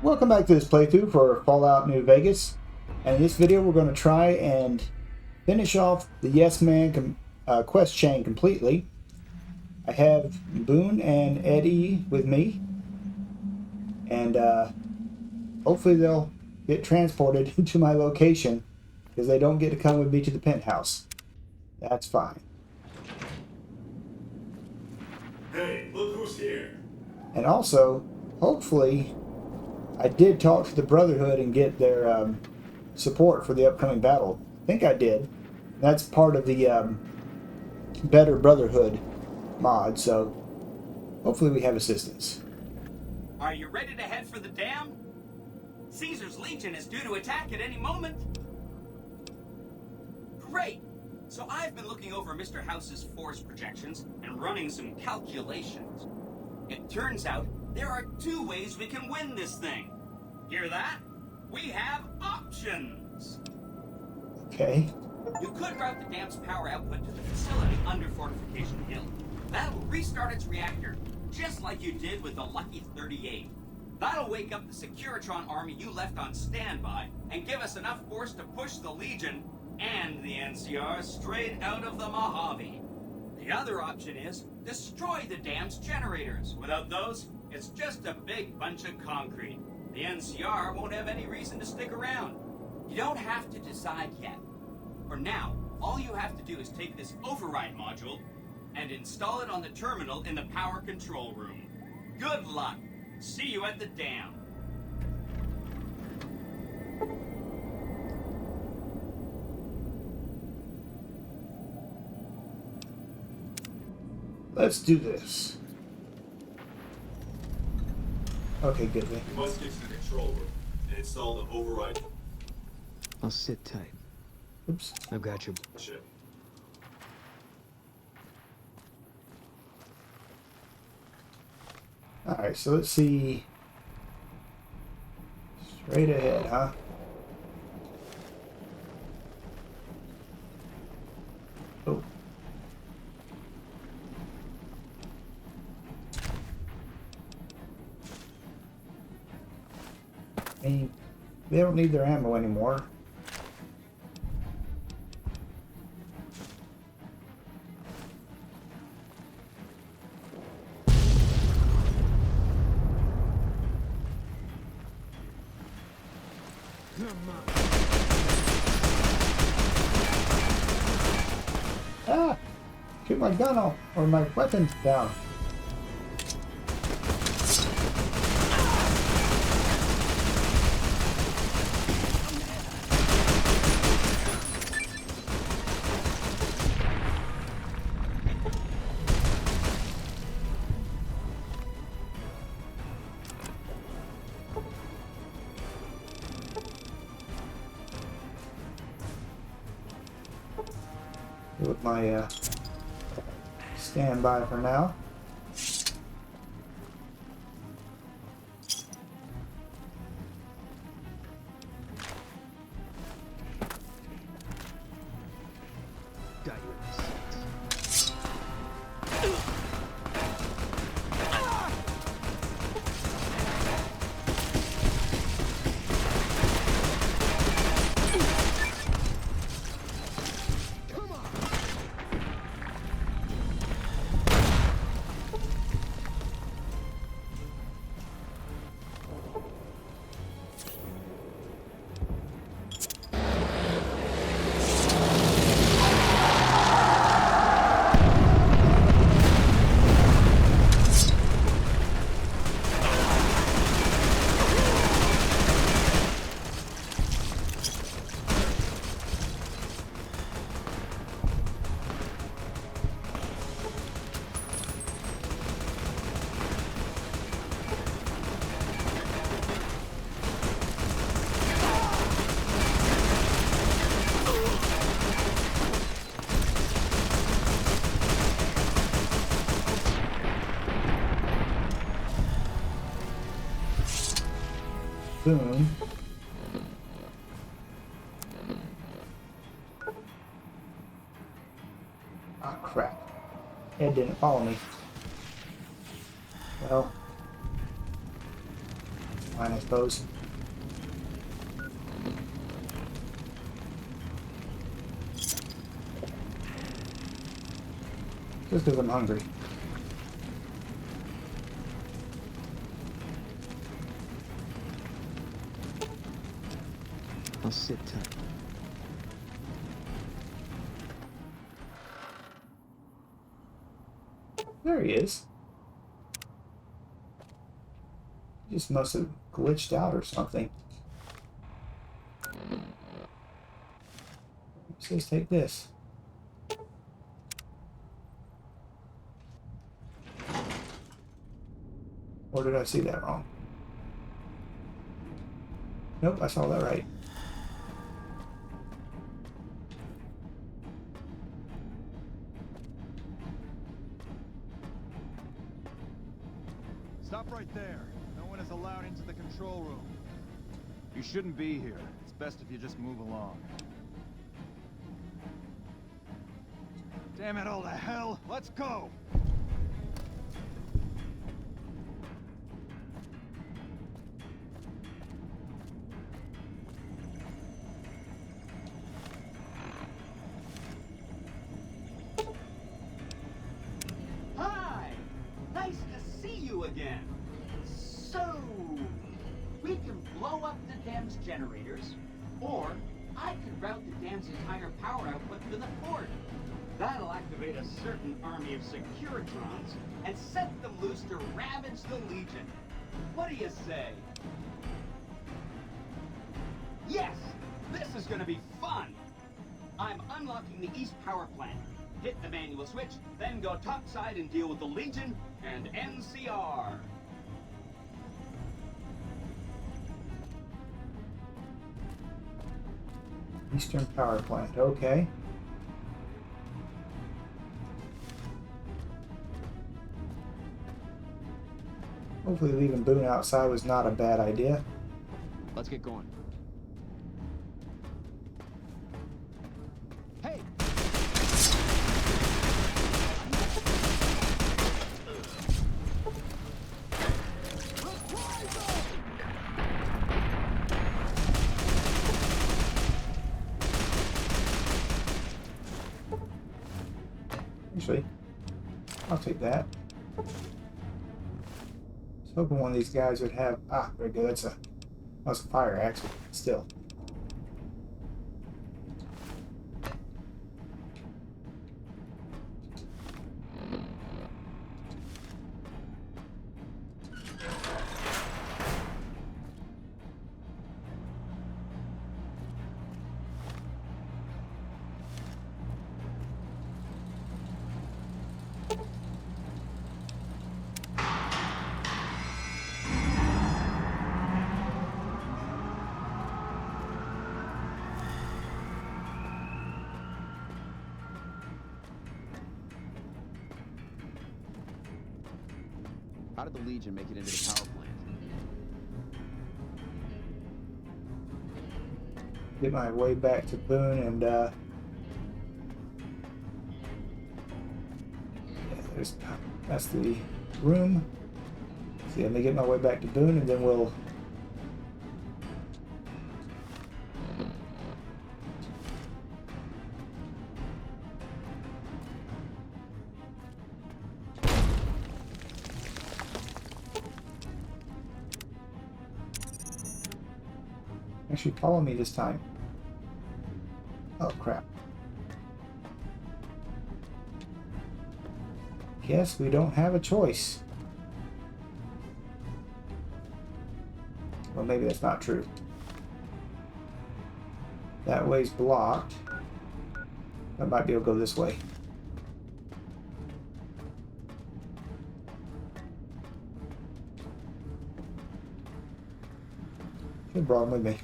Welcome back to this playthrough for Fallout New Vegas. And in this video we're going to try and finish off the Yes Man quest chain completely. I have Boone and Eddie with me. And hopefully they'll get transported to my location, because they don't get to come with me to the penthouse. That's fine. Hey, look who's here. And also, hopefully, I did talk to the Brotherhood and get their support for the upcoming battle. I think I did. That's part of the Better Brotherhood mod, so hopefully we have assistance. Are you ready to head for the dam? Caesar's Legion is due to attack at any moment. Great! So I've been looking over Mr. House's force projections and running some calculations. It turns out there are two ways we can win this thing. Hear that? We have options. Okay. You could route the dam's power output to the facility under Fortification Hill. That'll restart its reactor, just like you did with the Lucky 38. That'll wake up the Securitron army you left on standby and give us enough force to push the Legion and the NCR straight out of the Mojave. The other option is destroy the dam's generators. Without those, it's just a big bunch of concrete. The NCR won't have any reason to stick around. You don't have to decide yet. For now, all you have to do is take this override module and install it on the terminal in the power control room. Good luck. See you at the dam. Let's do this. Okay, good. You must get to the control room and install the override I'll sit tight. Oops. I've got your chip. Alright, so let's see. Straight ahead, huh? Oh. I mean, they don't need their ammo anymore. Ah! Shoot my gun off, or my weapon down. With my standby for now. got your receipts. Boom. Ah, crap. Ed didn't follow me. Well. Fine, I suppose. Just because I'm hungry. I'll sit tight. There he is. He just must have glitched out or something. It says take this. Or did I see that wrong? Nope, I saw that right. Stop right there. No one is allowed into the control room. You shouldn't be here. It's best if you just move along. Damn it all to hell! Let's go! Hi! Nice to see you again. So, we can blow up the dam's generators, or I could route the dam's entire power output to the fort. That'll activate a certain army of Securitrons and set them loose to ravage the Legion. What do you say? Yes! This is gonna be fun! I'm unlocking the East Power Plant. Hit the manual switch, then go topside and deal with the Legion and NCR. Eastern Power Plant, okay. Hopefully leaving Boone outside was not a bad idea. Let's get going. Hey! Actually, I'll take that. I was hoping one of these guys would have... Ah, very good. That's a fire axe, but still. How did the Legion make it into the power plant? Get my way back to Boone and yeah, that's the room. See, let me get my way back to Boone and then we'll actually follow me this time. Oh crap. Guess we don't have a choice. Well, maybe that's not true. That way's blocked. I might be able to go this way. Should have brought him with me.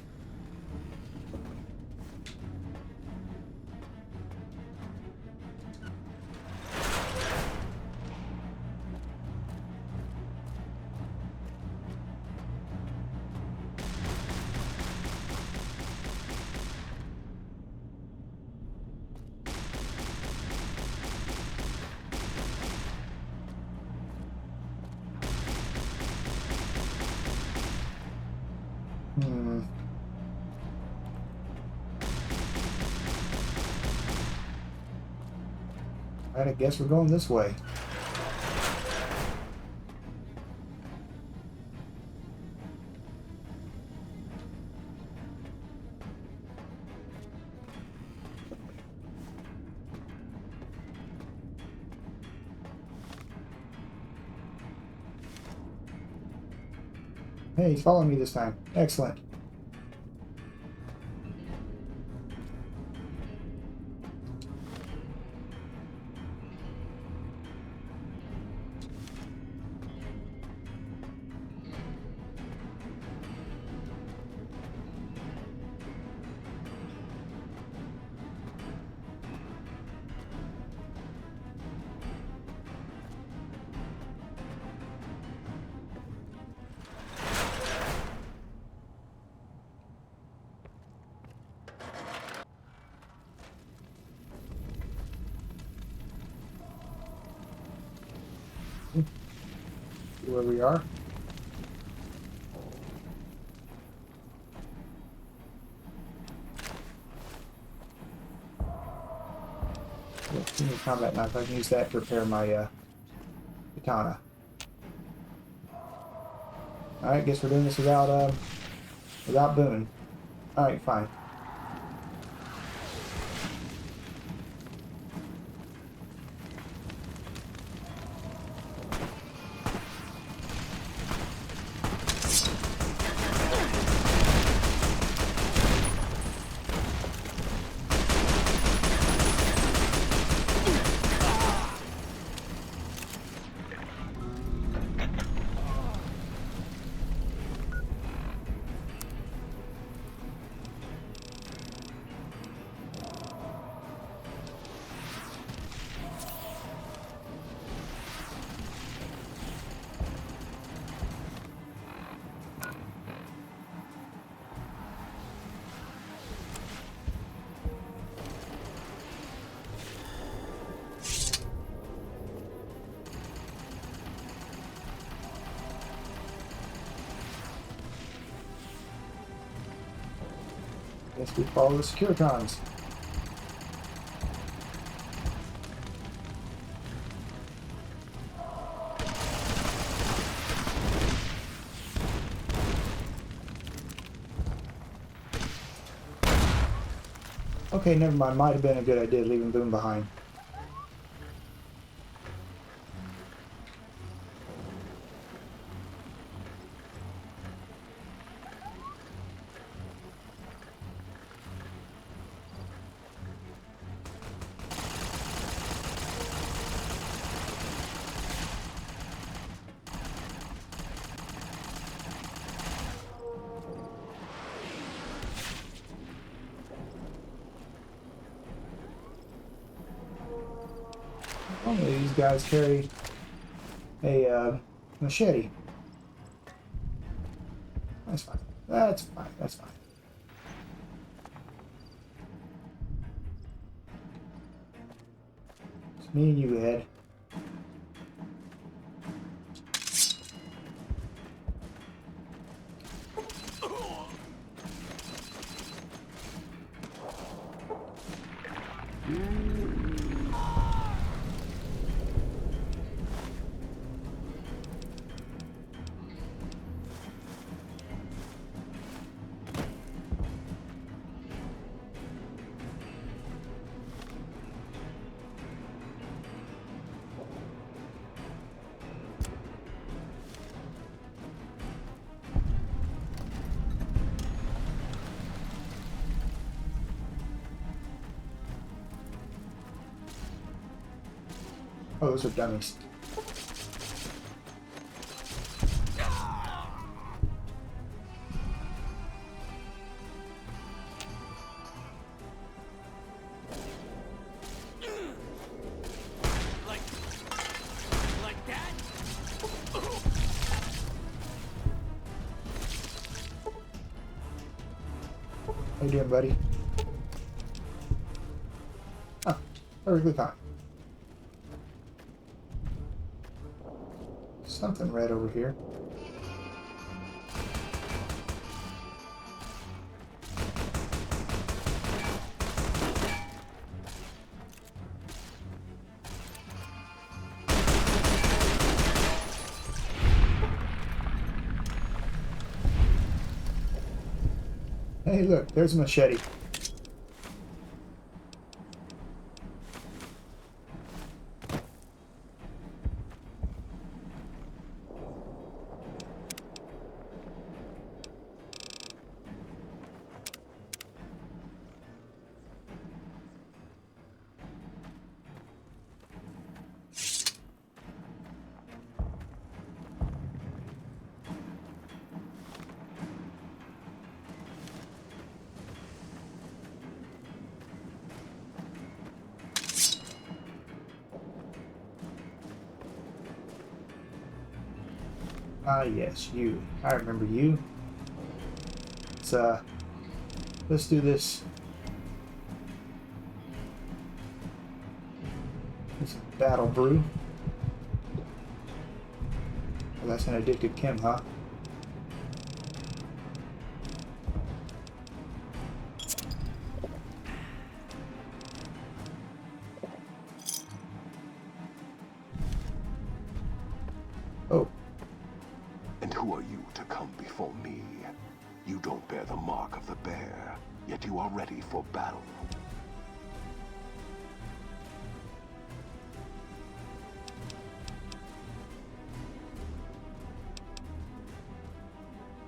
Alright, I guess we're going this way. Hey, he's following me this time. Excellent. See where we are. Give me a combat knife. I can use that to repair my katana. Alright, guess we're doing this without Boone. Alright, fine. Guess we follow the Securitrons. Okay, never mind. Might have been a good idea leaving Boone behind. Normally these guys carry a machete. That's fine. That's fine. That's fine. It's me and you, Ed. Oh, those are dummies. Like that? How you doing, buddy? Oh, perfectly fine. Something red over here. Hey, look, there's a machete. Ah, yes, you. I remember you. Let's do this. This battle brew. Well, that's an addicted chem, huh? Oh. And who are you to come before me? You don't bear the mark of the bear, yet you are ready for battle.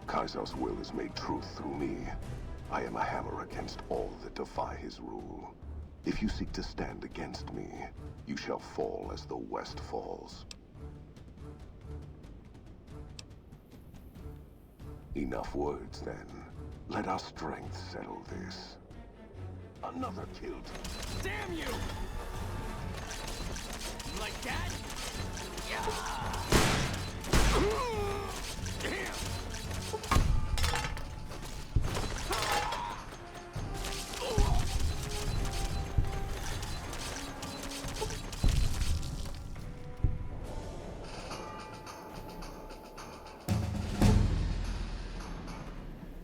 Kaiser's will is made truth through me. I am a hammer against all that defy his rule. If you seek to stand against me, you shall fall as the West falls. Enough words, then. Let our strength settle this. Another kill. Damn you! Like that? Yeah! Damn!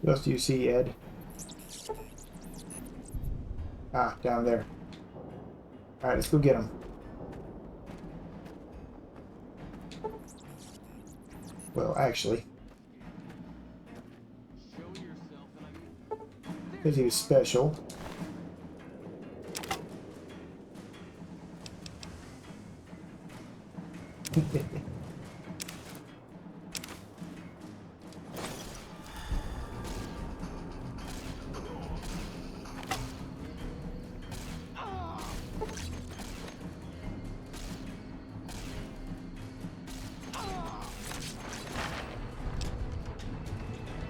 What else do you see, Ed? Ah, down there. Alright, let's go get him. Well, actually, because he was special.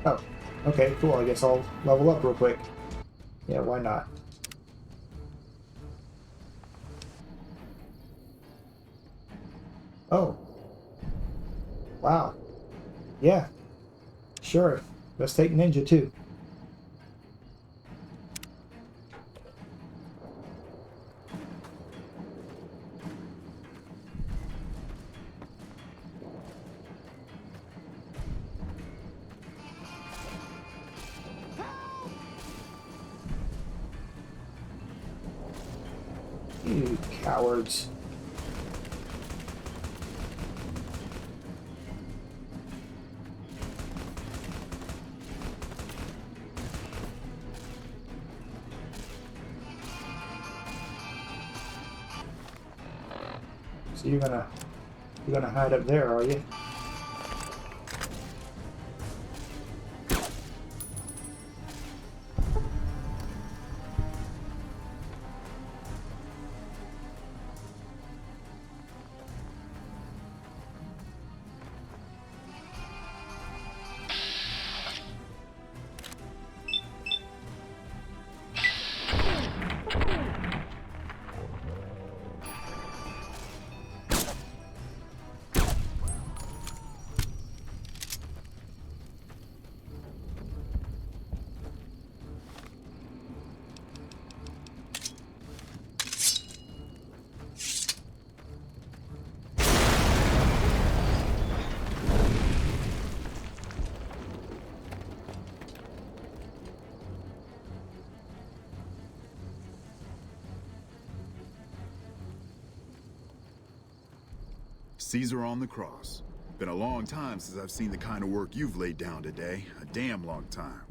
Oh, okay, cool. I guess I'll level up real quick. Yeah, why not? Oh. Wow. Yeah. Sure. Let's take Ninja too. You cowards. So you're gonna hide up there, are you? Caesar on the cross. Been a long time since I've seen the kind of work you've laid down today. A damn long time.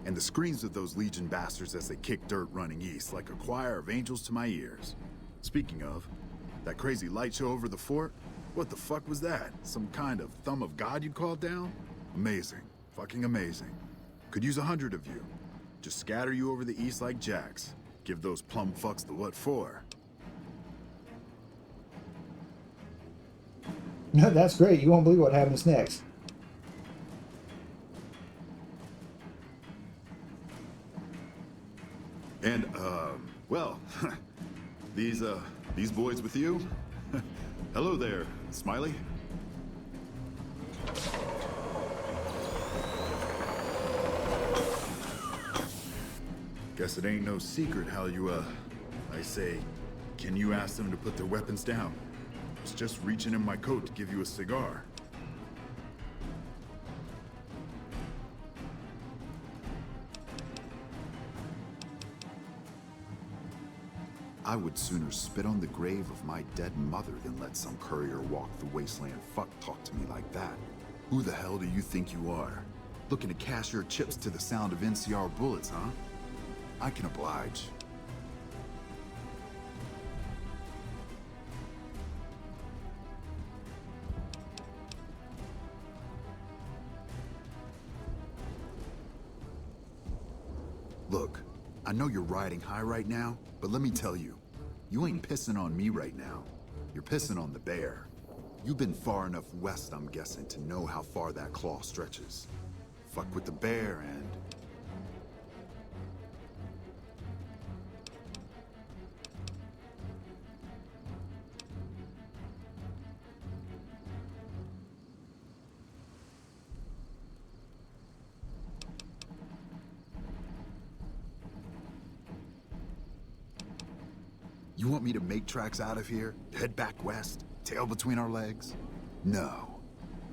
and the screams of those Legion bastards as they kick dirt running east like a choir of angels to my ears. Speaking of, that crazy light show over the fort? What the fuck was that? Some kind of thumb of God you'd call down? Amazing. Fucking amazing. Could use 100 of you. Just scatter you over the east like jacks. Give those plum fucks the what for. That's great. You won't believe what happens next. And, well, these boys with you? Hello there, Smiley. Guess it ain't no secret how you, I say, can you ask them to put their weapons down? It's just reaching in my coat to give you a cigar. I would sooner spit on the grave of my dead mother than let some courier walk the wasteland fuck talk to me like that. Who the hell do you think you are? Looking to cash your chips to the sound of NCR bullets, huh? I can oblige. Look, I know you're riding high right now, but let me tell you, you ain't pissing on me right now. You're pissing on the bear. You've been far enough west, I'm guessing, to know how far that claw stretches. Fuck with the bear and... You want me to make tracks out of here? Head back west? Tail between our legs? No.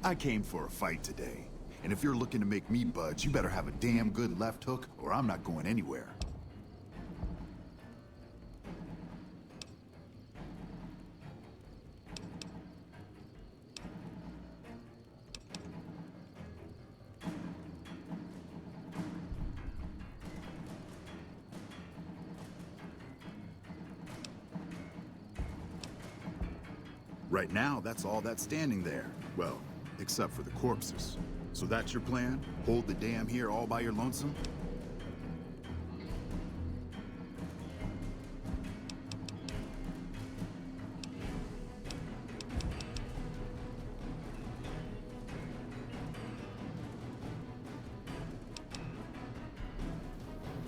I came for a fight today. And if you're looking to make me budge, you better have a damn good left hook, or I'm not going anywhere. Right now, that's all that's standing there. Well, except for the corpses. So that's your plan? Hold the dam here all by your lonesome?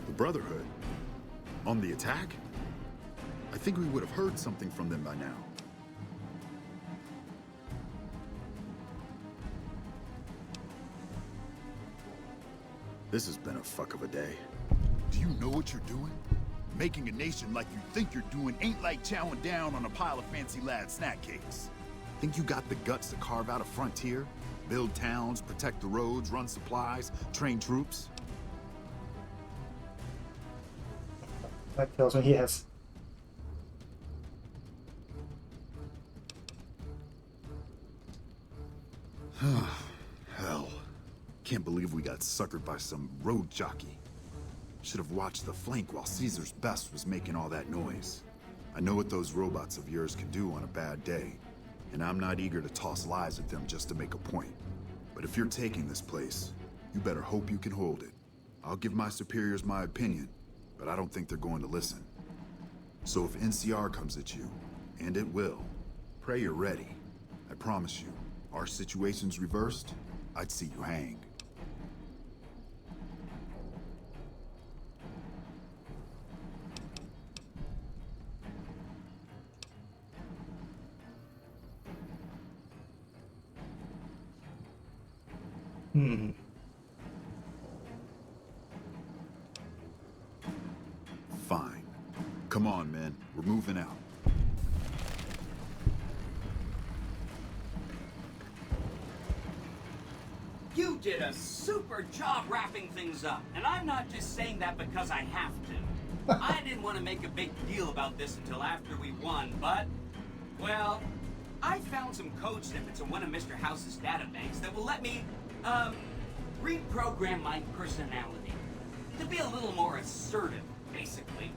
The Brotherhood? On the attack? I think we would have heard something from them by now. This has been a fuck of a day. Do you know what you're doing? Making a nation like you think you're doing ain't like chowing down on a pile of fancy lad snack cakes. Think you got the guts to carve out a frontier? Build towns, protect the roads, run supplies, train troops? That tells me yes. Hell. Can't believe we got suckered by some road jockey. Should have watched the flank while Caesar's best was making all that noise. I know what those robots of yours can do on a bad day, and I'm not eager to toss lies at them just to make a point. But if you're taking this place, you better hope you can hold it. I'll give my superiors my opinion, but I don't think they're going to listen. So if NCR comes at you, and it will, pray you're ready. I promise you, our situation's reversed, I'd see you hanged. Fine. Come on, men. We're moving out. You did a super job wrapping things up, and I'm not just saying that because I have to. I didn't want to make a big deal about this until after we won, but, well, I found some code snippets in one of Mr. House's databanks that will let me, reprogram my personality. To be a little more assertive, basically.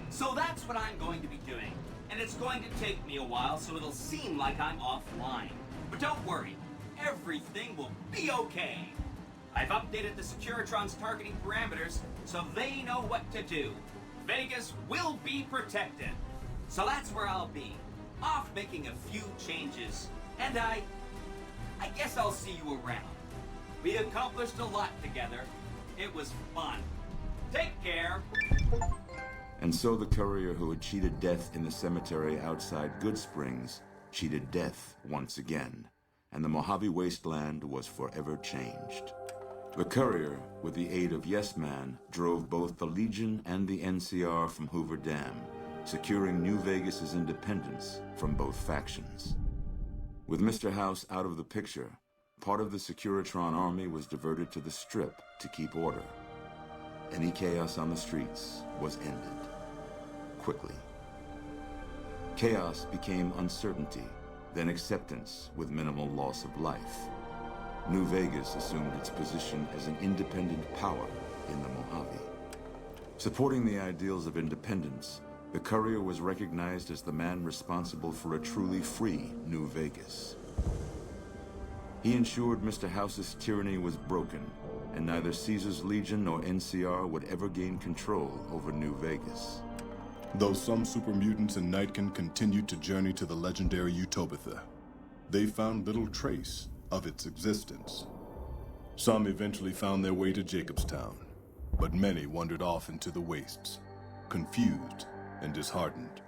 So that's what I'm going to be doing. And it's going to take me a while, so it'll seem like I'm offline. But don't worry, everything will be okay. I've updated the Securitron's targeting parameters, so they know what to do. Vegas will be protected. So that's where I'll be. Off making a few changes. And I guess I'll see you around. We accomplished a lot together. It was fun. Take care. And so the courier who had cheated death in the cemetery outside Goodsprings cheated death once again, and the Mojave Wasteland was forever changed. The courier, with the aid of Yes Man, drove both the Legion and the NCR from Hoover Dam, securing New Vegas's independence from both factions. With Mr. House out of the picture, part of the Securitron army was diverted to the Strip to keep order. Any chaos on the streets was ended. Quickly. Chaos became uncertainty, then acceptance with minimal loss of life. New Vegas assumed its position as an independent power in the Mojave. Supporting the ideals of independence, the courier was recognized as the man responsible for a truly free New Vegas. He ensured Mr. House's tyranny was broken, and neither Caesar's Legion nor NCR would ever gain control over New Vegas. Though some super mutants in Nightkin continued to journey to the legendary Utopia, they found little trace of its existence. Some eventually found their way to Jacobstown, but many wandered off into the wastes, confused and disheartened.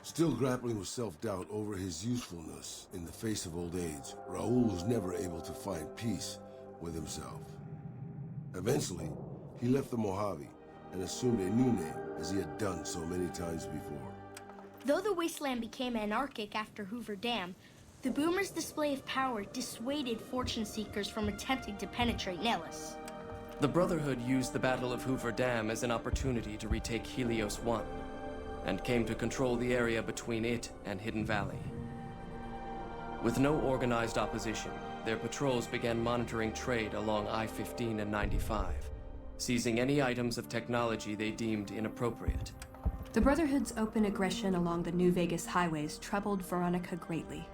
Still grappling with self-doubt over his usefulness in the face of old age, Raul was never able to find peace with himself. Eventually, he left the Mojave and assumed a new name, as he had done so many times before. Though the wasteland became anarchic after Hoover Dam, the Boomers' display of power dissuaded fortune seekers from attempting to penetrate Nellis. The Brotherhood used the Battle of Hoover Dam as an opportunity to retake Helios 1, and came to control the area between it and Hidden Valley. With no organized opposition, their patrols began monitoring trade along I-15 and 95, seizing any items of technology they deemed inappropriate. The Brotherhood's open aggression along the New Vegas highways troubled Veronica greatly.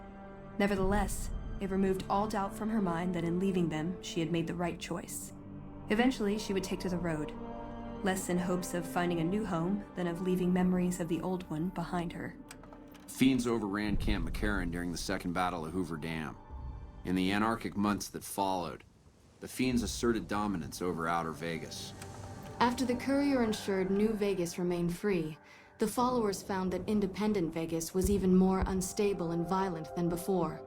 Nevertheless, it removed all doubt from her mind that in leaving them, she had made the right choice. Eventually, she would take to the road, less in hopes of finding a new home than of leaving memories of the old one behind her. Fiends overran Camp McCarran during the Second Battle of Hoover Dam. In the anarchic months that followed, the Fiends asserted dominance over Outer Vegas. After the courier ensured New Vegas remained free, the followers found that independent Vegas was even more unstable and violent than before.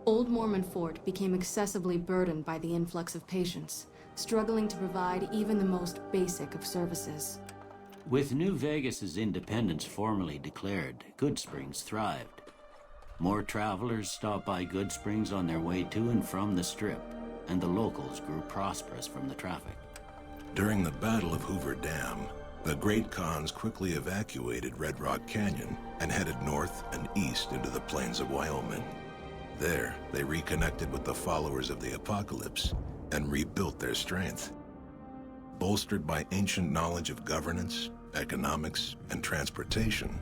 Old Mormon Fort became excessively burdened by the influx of patients, struggling to provide even the most basic of services. With New Vegas's independence formally declared, Goodsprings thrived. More travelers stopped by Goodsprings on their way to and from the Strip, and the locals grew prosperous from the traffic. During the Battle of Hoover Dam, the Great Khans quickly evacuated Red Rock Canyon and headed north and east into the plains of Wyoming. There, they reconnected with the followers of the Apocalypse and rebuilt their strength. Bolstered by ancient knowledge of governance, economics, and transportation,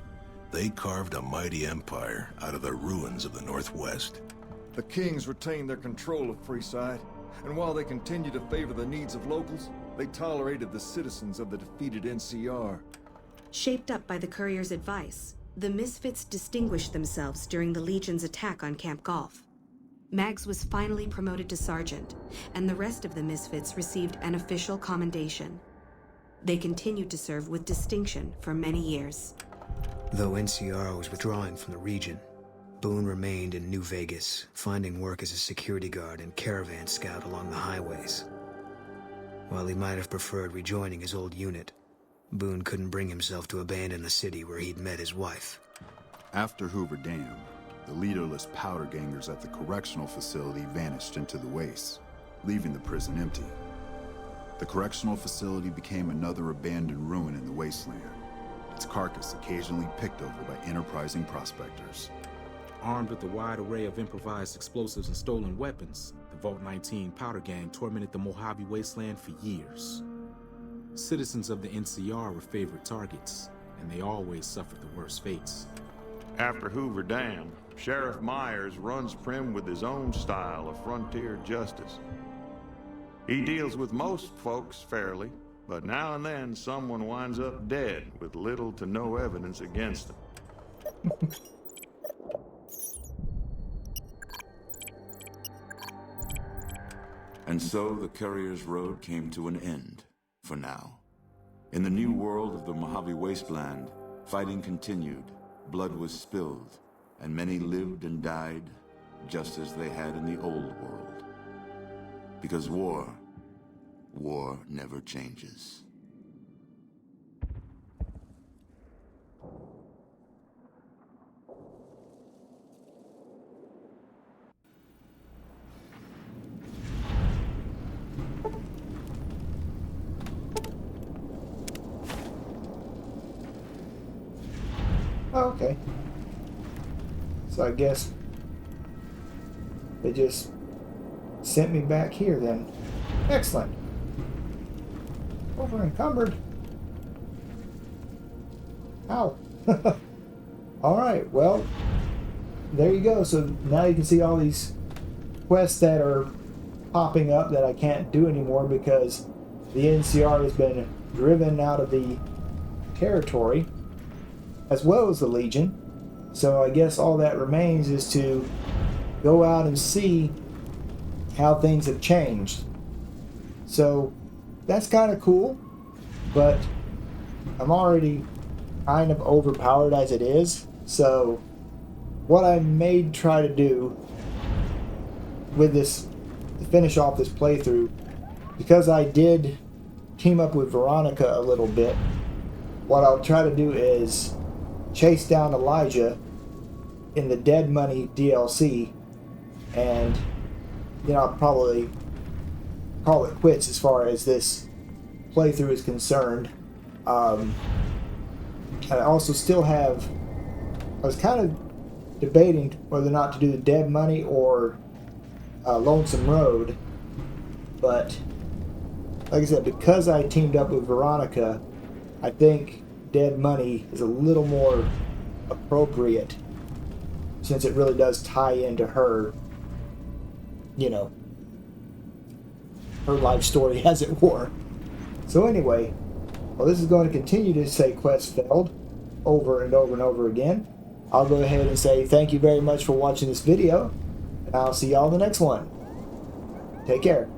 they carved a mighty empire out of the ruins of the Northwest. The Kings retained their control of Freeside, and while they continued to favor the needs of locals, they tolerated the citizens of the defeated NCR. Shaped up by the courier's advice, the Misfits distinguished themselves during the Legion's attack on Camp Golf. Mags was finally promoted to sergeant, and the rest of the Misfits received an official commendation. They continued to serve with distinction for many years. Though NCR was withdrawing from the region, Boone remained in New Vegas, finding work as a security guard and caravan scout along the highways. While he might have preferred rejoining his old unit, Boone couldn't bring himself to abandon the city where he'd met his wife. After Hoover Dam, the leaderless powder gangers at the correctional facility vanished into the wastes, leaving the prison empty. The correctional facility became another abandoned ruin in the wasteland, its carcass occasionally picked over by enterprising prospectors. Armed with a wide array of improvised explosives and stolen weapons, the Vault 19 powder gang tormented the Mojave Wasteland for years. Citizens of the NCR were favorite targets, and they always suffered the worst fates. After Hoover Dam, Sheriff Myers runs Prim with his own style of frontier justice. He deals with most folks fairly, but now and then someone winds up dead with little to no evidence against them. And so the Courier's Road came to an end, for now. In the new world of the Mojave Wasteland, fighting continued, blood was spilled, and many lived and died just as they had in the old world. Because war never changes. Oh, okay. So I guess they just sent me back here then. Excellent. Over encumbered. Ow. Alright, well, there you go. So now you can see all these quests that are popping up that I can't do anymore because the NCR has been driven out of the territory, as well as the Legion. So I guess all that remains is to go out and see how things have changed. So that's kind of cool, but I'm already kind of overpowered as it is. So what I may try to do with this, to finish off this playthrough, because I did team up with Veronica a little bit, what I'll try to do is chase down Elijah in the Dead Money DLC, and then I'll probably call it quits as far as this playthrough is concerned. I also still have, I was kind of debating whether or not to do the Dead Money or Lonesome Road, but like I said, because I teamed up with Veronica, I think Dead Money is a little more appropriate, since it really does tie into her, you know, her life story, as it were. So anyway, well, this is going to continue to say quest failed over and over and over again. I'll go ahead and say thank you very much for watching this video, and I'll see y'all in the next one. Take care.